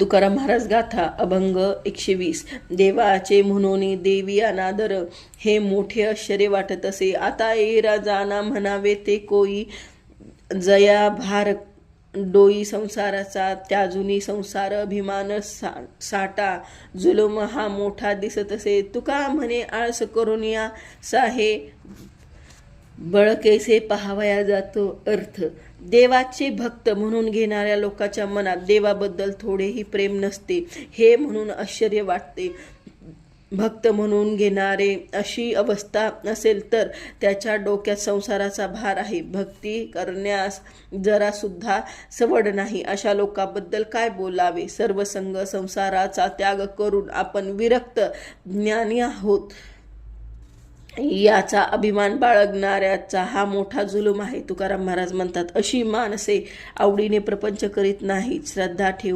तुकाराम महाराज गाथा अभंग 120. देवाचे म्हणून देवी अनादर, हे मोठे आश्चर्य वाटत असे. आता येरा जाना म्हणावे ते कोई, जया भार डोई संसाराचा, त्याजुनी संसार अभिमान साठा, जुलम हा मोठा दिसत असे. तुका म्हणे आळस करून या साहे, बळकेसे पाहावया जातो अर्थ. देवाचे भक्त म्हणून घेणाऱ्या लोकांच्या मनात देवाबद्दल थोडेही प्रेम नसते, हे म्हणून आश्चर्य वाटते. भक्त म्हणून घेणारे अशी अवस्था असेल तर त्याच्या डोक्यात संसाराचा भार आहे, भक्ती करण्यास जरा सुद्धा सवड नाही. अशा लोकांबद्दल काय बोलावे. सर्व संग संसाराचा त्याग करून आपण विरक्त ज्ञानी आहोत याचा अभिमान बाळगणाऱ्याचा हा मोठा जुलूम आहे. तुकाराम महाराज म्हणतात, अशी माणसे आवडीने प्रपंच करीत नाहीत, श्रद्धा ठेव